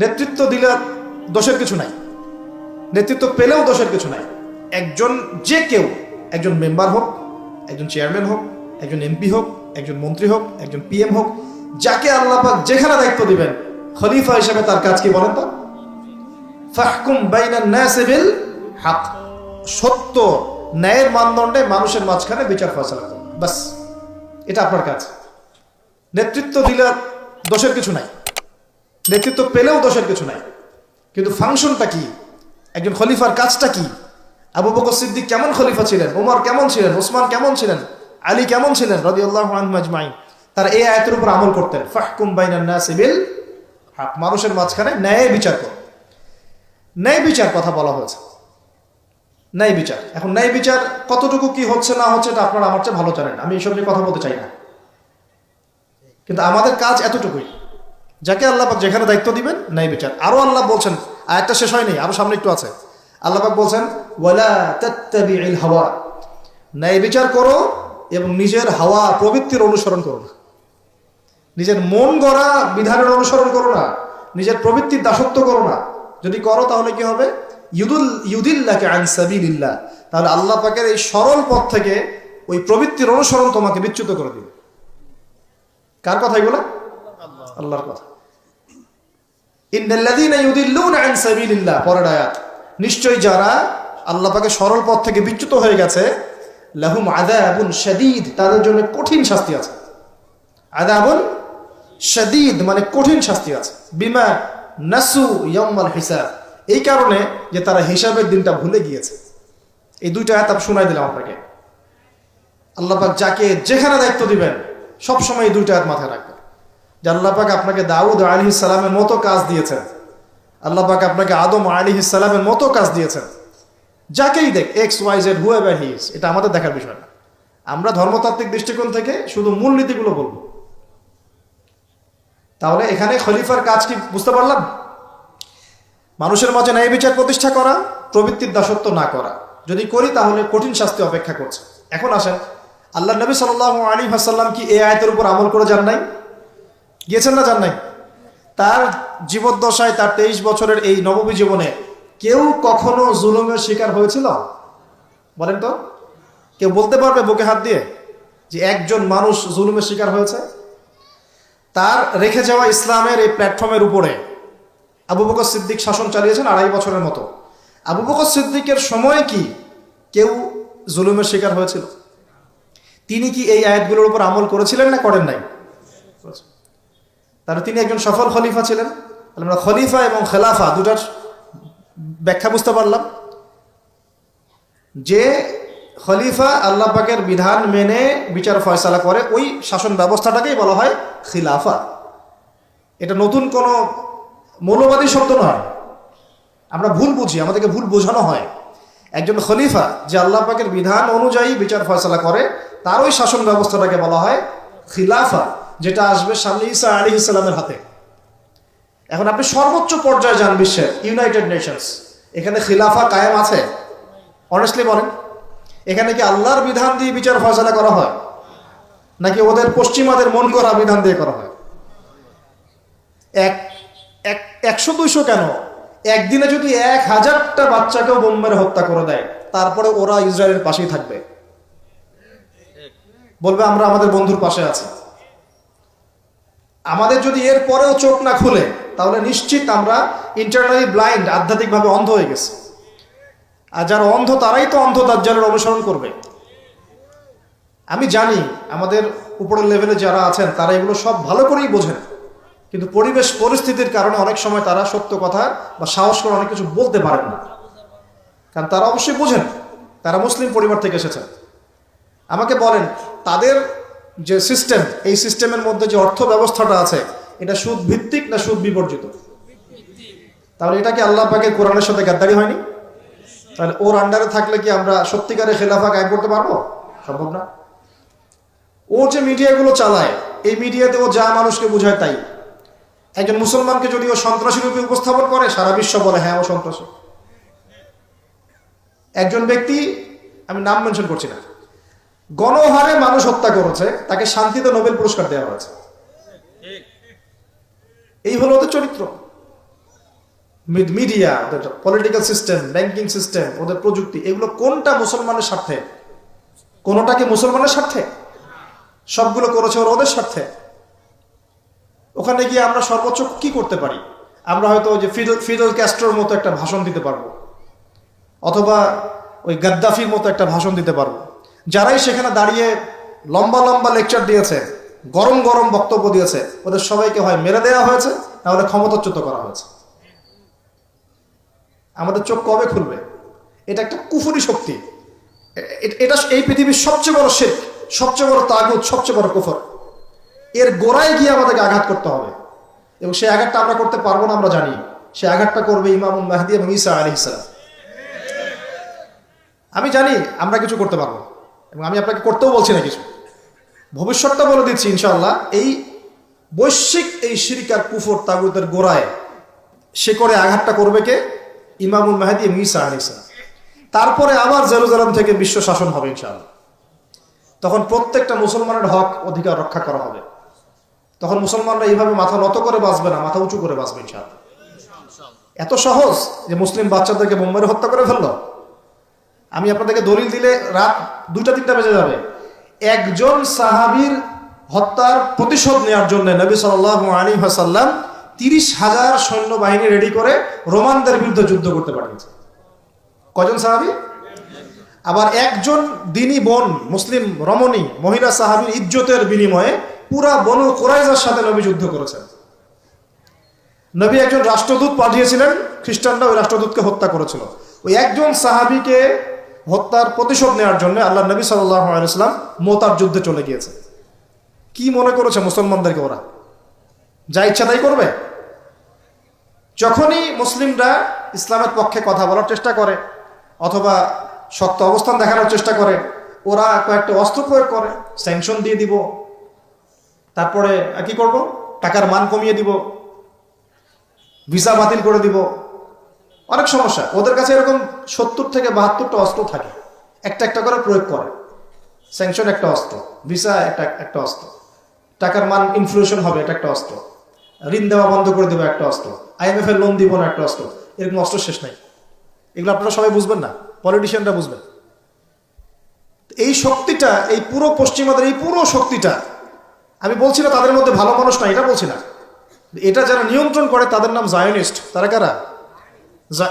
নেতৃত্ব দিলে দোষের কিছু নাই, নেতৃত্ব পেলেও দোষের কিছু নাই। একজন যে কেউ, একজন মেম্বার হোক, একজন চেয়ারম্যান হোক, একজন এমপি হোক, একজন মন্ত্রী হোক, একজন পিএম হোক, যাকে আল্লাহ পাক যেখানে দায়িত্ব দিবেন, খলিফা হিসেবে তার কাজ কি বলেন তো? ফাহকুম বাইনান নাসি বিল হক, সত্য ন্যায়ের মানদণ্ডে মানুষের মাঝখানে বিচার ফয়সালা করুন, বাস। এটা আপনার কাজ। নেতৃত্ব দিলে দোষের কিছু নাই, নেতৃত্ব পেলেও দোষের কিছু নাই, কিন্তু ফাংশনটা কি? একজন খলিফার কাজটা কি? আবু বকর সিদ্দিক কেমন খলিফা ছিলেন, ওমর কেমন ছিলেন, ওসমান কেমন ছিলেন, আলী কেমন ছিলেন রাদিয়াল্লাহু আনহুম আজমাইন? তারা এই আয়াতের উপর আমল করতেন, ফাহকুম বাইনান নাসি বিল হক, মানুষের মাঝখানে ন্যায় বিচার করো। ন্যায় বিচার কথা বলা হয়েছে, ন্যায় বিচার। এখন ন্যায় বিচার কতটুকু কি হচ্ছে না হচ্ছে এটা আপনারা আমার চেয়ে ভালো জানেন, আমি এইসব নিয়ে কথা বলতে চাই না, কিন্তু আমাদের কাজ এতটুকুই, যাকে আল্লাহ পাক যেখানে দায়িত্ব দিবেন ন্যায় বিচার। আরো আল্লাহ বলছেন, আয়াতটা শেষ হয়নি, আরো সামনে একটু আছে। আল্লাহ পাক বলছেন ওয়ালা তাত্তাবিউল হাওয়া, ন্যায় বিচার করো এবং নিজের হাওয়া প্রবৃত্তির অনুসরণ করো না, নিজের মন গড়া বিধানের অনুসরণ করো না, নিজের প্রবৃত্তির দাসত্ব করো না। যদি করো তাহলে কি হবে? ইউদিল্লাকা আন সাবিলিল্লাহ, তাহলে আল্লাহ পাকের এই সরল পথ থেকে ওই প্রবৃত্তির অনুসরণ তোমাকে বিচ্যুত করে দিবে। কার কথা এগুলো? আল্লাহর কথা। ইন্নাল্লাযীনা ইউদিল্লুনা আন সাবিলিল্লাহ, পরের আয়াত, নিশ্চয়ই যারা আল্লাহ পাকের সরল পথ থেকে বিচ্যুত হয়ে গেছে, লাহুম আযাবুন শাদীদ, তাদের জন্য কঠিন শাস্তি আছে। আযাবুন শাদীদ মানে কঠিন শাস্তি আছে। বিমা নাসু ইয়াউমাল হিসাব, এই কারণে যে তারা হিসাবের দিনটা ভুলে গিয়েছে। এই দুইটা আয়াত আমি শোনাই দিলাম আপনাকে। আল্লাহ পাক যাকে যেখানে দায়িত্ব দিবেন সব সময় এই দুইটা আয়াত মাথায় রাখবেন, যে আল্লাহ পাক আপনাকে দাউদ আলাইহিস সালামের মতো কাজ দিয়েছেন, আল্লাহ পাক আপনাকে আদম আলাইহিস সালামের মতো কাজ দিয়েছেন। যাকেই দেখ, X Y Z whoever he is, এটা আমাদের দেখার বিষয় না। আমরা ধর্মতাত্ত্বিক দৃষ্টিকোণ থেকে শুধু মূলনীতিগুলো বলবো। তাহলে এখানে খলিফার কাজ কি বুঝতে পারলাম? মানুষের মাঝে ন্যায় বিচার প্রতিষ্ঠা করা, প্রবৃত্তির দাসত্ব না করা। যদি করি তাহলে কঠিন শাস্তি অপেক্ষা করছে। এখন আসেন, আল্লাহ নবী সাল্লাল্লাহু আলাইহি ওয়াসাল্লাম কি এই আয়াতের উপর আমল করে যান নাই? গিয়েছেন না যান নাই? তার জীবদ্দশায়, তার 23 বছরের এই নববী জীবনে কেউ কখনো জুলুমের শিকার হয়েছিল? বলেন তো, কেউ বলতে পারবে বুকে হাত দিয়ে যে একজন মানুষ জুলুমের শিকার হয়েছে? তার রেখে যাওয়া ইসলামের এই প্ল্যাটফর্মের উপরে আবু বকর সিদ্দিক শাসন চালিয়েছেন 2.5 বছরের মতো। আবু বকর সিদ্দিকের সময় কি কেউ জুলুমের শিকার হয়েছিল? তিনি কি এই আয়াতগুলোর উপর আমল করেছিলেন না করেন নাই? তাহলে তিনি একজন সফল খলিফা ছিলেন। আমরা খলিফা এবং খেলাফা দুটার ব্যাখ্যা বুঝতে পারলাম। যে খলিফা আল্লাহ পাকের বিধান মেনে বিচার ফয়সালা করে, ওই শাসন ব্যবস্থাটাকেই বলা হয় খিলাফা। এটা নতুন কোনো মৌলবাদী শব্দ নয়, আমরা ভুল বুঝি, আমাদেরকে ভুল বোঝানো হয়। একজন খলিফা যে আল্লাহ পাকের বিধান অনুযায়ী বিচার ফয়সালা করে, তার ওই শাসন ব্যবস্থাটাকে বলা হয় খিলাফা, যেটা আসবে সামনে ঈসা আলাইহিস সালামের হাতে। এখন আপনি সর্বোচ্চ পর্যায়ে যান বিশ্বের, ইউনাইটেড নেশনস, এখানে খিলাফা কায়েম আছে? অনেস্টলি বলেন, এখানে কি আল্লাহর বিধান দিয়ে বিচার ফয়সালা করা হয়, নাকি ওদের পশ্চিমাদের মন করা বিধান দিয়ে করা হয়? 100-200 কেন, একদিনে যদি 1000টা বাচ্চাকেও বোম মেরে হত্যা করে দেয়, তারপরে ওরা ইসরায়েলের পাশেই থাকবে, বলবে আমরা আমাদের বন্ধুর পাশে আছি। আমাদের যদি এর পরেও চোখ না খুলে, তাহলে নিশ্চিত আমরা ইন্টারনালি ব্লাইন্ড, আধ্যাত্মিকভাবে অন্ধ হয়ে গেছি। আর যারা অন্ধ তারাই তো অন্ধ দাজ্জালের অনুসরণ করবে। আমি জানি আমাদের উপরের লেভেলে যারা আছেন তারা এগুলো সব ভালো করেই বোঝেন, কিন্তু পরিবেশ পরিস্থিতির কারণে অনেক সময় তারা সত্য কথা বা সাহস করে অনেক কিছু বলতে পারেন না, কারণ তারা অবশ্যই বোঝেন, তারা মুসলিম পরিবার থেকে এসেছেন। আমাকে বলেন, তাদের যে সিস্টেম, এই সিস্টেমের মধ্যে যে অর্থ ব্যবস্থাটা আছে, এটা সুদ ভিত্তিক না সুদ বিবর্জিত? তাহলে এটা কি আল্লাহ পাকের কোরআনের সাথে গাদ্দারি হয়নি? তাহলে ওর আন্ডারে থাকলে কি আমরা সত্যিকারের খেলাফা কায়েম করতে পারবো? সম্ভব না। ও যে মিডিয়াগুলো চালায়, এই মিডিয়াতে ও যা মানুষকে বোঝায় তাই। একজন মুসলমানকে যদি ও সন্ত্রাসী রূপে উপস্থাপন করে, সারা বিশ্ব বলে হ্যাঁ ও সন্ত্রাসী। একজন ব্যক্তি, আমি নাম মেনশন করছি না, গণহারে মানুষ হত্যা করেছে, তাকে শান্তিতে নোবেল পুরস্কার দেওয়া হয়েছে। এই হলো ওদের চরিত্র। মিডিয়া, ওদের পলিটিক্যাল সিস্টেম, ব্যাংকিং সিস্টেম, ওদের প্রযুক্তি, এগুলো কোনটা মুসলমানের স্বার্থে? কোনোটা কি মুসলমানের স্বার্থে? সবগুলো করেছে ওরা ওদের স্বার্থে। ওখানে গিয়ে আমরা সর্বোচ্চ কি করতে পারি? আমরা হয়তো ওই যে ফিদেল ক্যাস্ট্রোর মতো একটা ভাষণ দিতে পারবো, অথবা ওই গাদ্দাফির মতো একটা ভাষণ দিতে পারবো। যারাই সেখানে দাঁড়িয়ে লম্বা লম্বা লেকচার দিয়েছে, গরম গরম বক্তব্য দিয়েছে, ওদের সবাইকে হয় মেরে দেওয়া হয়েছে, নাহলে ক্ষমতাচ্যুত করা হয়েছে। আমাদের চোখ কবে খুলবে? এটা একটা কুফরি শক্তি। এটা এই পৃথিবীর সবচেয়ে বড় শিরক, সবচেয়ে বড় তাগুত, সবচেয়ে বড় কুফর। এর গোড়ায় গিয়ে আমাদেরকে আঘাত করতে হবে, এবং সেই আঘাতটা আমরা করতে পারবো না, আমরা জানি। সেই আঘাতটা করবে ইমামুল মাহদী এবং ঈসা আলাইহিস সালাম। আমি জানি আমরা কিছু করতে পারবো, এবং আমি আপনাকে করতেও বলছি না কিছু, ভবিষ্যৎটা বলে দিচ্ছি ইনশাআল্লাহ। এই বৈশ্বিক এই শিরক আর কুফর তাগুতের গোড়ায় সে করে আঘাতটা করবে কে? ইমামুল মাহদী এবং ঈসা আলাইহিস সালাম। তারপরে আবার জেরুজালেম থেকে বিশ্ব শাসন হবে ইনশাআল্লাহ। তখন প্রত্যেকটা মুসলমানের হক অধিকার রক্ষা করা হবে। তখন মুসলমানরা এইভাবে মাথা নত করে বাঁচবে না, মাথা উঁচু করে বাঁচবে ইনশাআল্লাহ। এত সহজ যে মুসলিম বাচ্চাদেরকে বোম মেরে হত্যা করে ফেললো। আমি আপনাদেরকে দলিল দিলে রাত 2টা-3টা বেজে যাবে। একজন সাহাবীর হত্যার প্রতিশোধ নেওয়ার জন্য নবী সাল্লাল্লাহু আলাইহি ওয়াসাল্লাম 30,000 সৈন্যবাহিনী রেডি করে রোমানদের বিরুদ্ধে যুদ্ধ করতে পাঠিয়েছে। কয়জন সাহাবী? আবার একজন দিনী বোন, মুসলিম রমণী মহিলা সাহাবীর ইজ্জতের বিনিময়ে পুরা বনু কুরাইজার সাথে নবী যুদ্ধ করেছেন। নবী একজন রাষ্ট্রদূত পাঠিয়েছিলেন, খ্রিস্টানরা ওই রাষ্ট্রদূতকে হত্যা করেছিল। ওই একজন সাহাবীকে হত্যার প্রতিশোধ নেওয়ার জন্য আল্লাহ নবী সাল্লাল্লাহু আলাইহি ওয়াসাল্লাম মুতার যুদ্ধে চলে গিয়েছে। কি মনে করেছে মুসলমানদেরকে ওরা যা ইচ্ছা তাই করবে? যখনই মুসলিমরা ইসলামের পক্ষে কথা বলার চেষ্টা করে অথবা শক্ত অবস্থান দেখানোর চেষ্টা করে, ওরা কয়েকটা অস্ত্র প্রয়োগ করে। স্যাংশন দিয়ে দিব, তারপরে কি করব? টাকার মান কমিয়ে দিব, ভিসা বাতিল করে দিব, অনেক সমস্যা। ওদের কাছে এরকম 70 থেকে 72টা অস্ত্র থাকে, একটা একটা করে প্রয়োগ করে। স্যাংশন একটা অস্ত্র, ভিসা একটা অস্ত্র, টাকার মান ইনফ্লেশন হবে এটা একটা অস্ত্র, ঋণ দেওয়া বন্ধ করে দেবো একটা অস্ত্র, IMF এর লোন দিব না একটা অস্ত্র। এরকম অস্ত্র শেষ নাই। এগুলো আপনারা সবাই বুঝবেন না, পলিটিশিয়ানরা বুঝবেন। এই শক্তিটা, এই পুরো পশ্চিমাদের এই পুরো শক্তিটা, আমি বলছি না তাদের মধ্যে ভালো মানুষ না, এটা বলছি না। এটা যারা নিয়ন্ত্রণ করে তাদের নাম জায়নিস্ট। তারা কারা?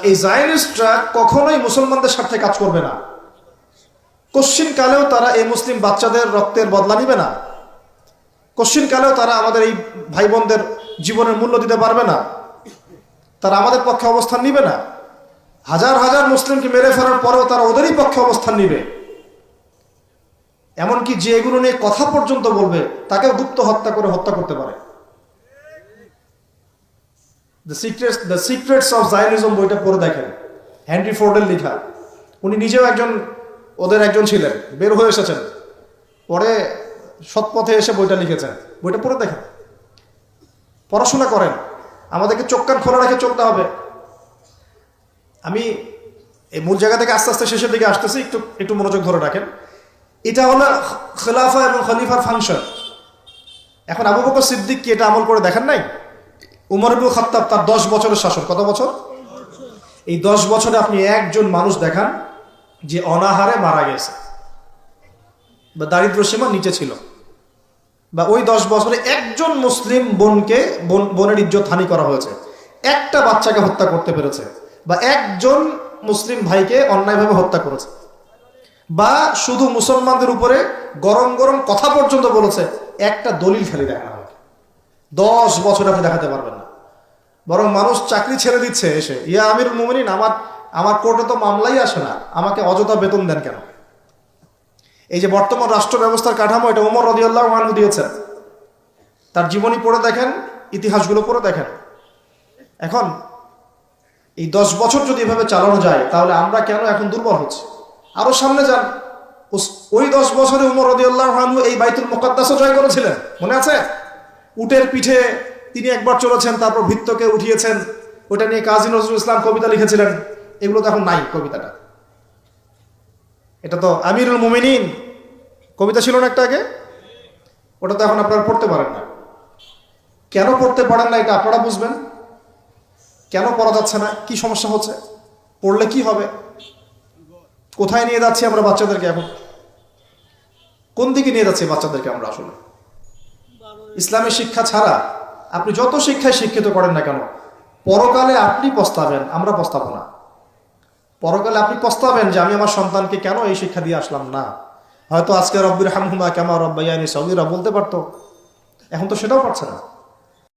এই জায়নিস্টরা কখনোই মুসলমানদের স্বার্থে কাজ করবে না। কশ্চিন কালেও তারা এই মুসলিম বাচ্চাদের রক্তের বদলা নিবে না। কশ্চিন কালেও তারা আমাদের এই ভাই বোনদের জীবনের মূল্য দিতে পারবে না। তারা আমাদের পক্ষে অবস্থান নিবে না। হাজার হাজার মুসলিমকে মেরে ফেলার পরেও তারা ওদেরই পক্ষে অবস্থান নিবে। এমনকি যে এগুলো নিয়ে কথা পর্যন্ত বলবে তাকেও গুপ্ত হত্যা করে হত্যা করতে পারে। দ্য সিক্রেটস অফ জায়নিজম বইটা পড়ে দেখেন, হেনরি ফোর্ডের লেখা। উনি নিজেও ওদের একজন ছিলেন, বের হয়ে এসেছেন, পরে সৎপথে এসে বইটা লিখেছেন। বইটা পড়ে দেখেন, পড়াশোনা করেন। আমাদেরকে চোখ কান খোলা রেখে চলতে হবে। আমি এই মূল জায়গা থেকে আস্তে আস্তে শেষের দিকে আসতেছি, একটু মনোযোগ ধরে রাখেন। এটা হলো খেলাফা এবং খলিফার ফাংশন। এখন আবু বকর সিদ্দিক কি এটা আমল করে দেখেন নাই? উমর ইবনুল খাত্তাব তার 10 বছরের শাসন, কত বছর? এই 10 বছরে আপনি একজন মানুষ দেখান যে অনাহারে মারা গেছে বা দারিদ্র সীমার নিচে ছিল, বা ওই 10 বছরে একজন মুসলিম বোনের ইজ্জত হানি করা হয়েছে, একটা বাচ্চাকে হত্যা করতে পেরেছে, বা একজন মুসলিম ভাইকে অন্যায়ভাবে হত্যা করেছে, বা শুধু মুসলমানদের উপরে গরম গরম কথা পর্যন্ত বলেছে, একটা দলিল খালি দেখানো হবে। 10 বছর আপনি দেখাতে পারবেন না। বরং মানুষ চাকরি ছেড়ে দিচ্ছে এসে, ইয়া আমিরুল মুমিনিন, আমার কোর্টে তো মামলাই আসে না, আমাকে অযথা বেতন দেন কেন? এই যে বর্তমান রাষ্ট্র ব্যবস্থার কাঠামো, এটা ওমর রাদিয়াল্লাহু আনহু দিয়েছেন। তার জীবনী পড়ে দেখেন, ইতিহাসগুলো পড়ে দেখেন। এখন এই 10 বছর যদি এভাবে চালানো যায়, তাহলে আমরা কেন এখন দুর্বল হচ্ছি? আরো সামনে যান, ওই 10 বছরে ওমর রাদিয়াল্লাহু আনহু এই বাইতুল মুকাদ্দাসও জয় করেছিলেন, মনে আছে? উটের পিঠে তিনি একবার চলেছেন, তারপর ভিত্তকে উঠিয়েছেন। ওটা নিয়ে কাজী নজরুল ইসলাম কবিতা লিখেছিলেন। এগুলো তো এখন নাই। কবিতাটা, এটা তো আমিরুল মুমিনিন কবিতা ছিল না একটা আগে, ওটা তো এখন আপনারা পড়তে পারেন না। কেন পড়তে পারেন না এটা আপনারা বুঝবেন। কেন পড়া যাচ্ছে না? কি সমস্যা হচ্ছে? পড়লে কি হবে? কোথায় নিয়ে যাচ্ছি আমরা বাচ্চাদেরকে? এখন কোন দিকে নিয়ে যাচ্ছি বাচ্চাদেরকে আমরা? আসলে ইসলামের শিক্ষা ছাড়া আপনি যত শিক্ষায় শিক্ষিত করেন না কেন, পরকালে আপনি পস্তাবেন, আমরা পস্তাবো না। পরকালে আপনি পস্তাবেন যে আমি আমার সন্তানকে কেন এই শিক্ষা দিয়ে আসলাম না। হয়তো আজকে রব্বির হামহুমা কামা রব্বায়ানি সগীরা বলতে পারতো, এখন তো সেটাও পারছে না।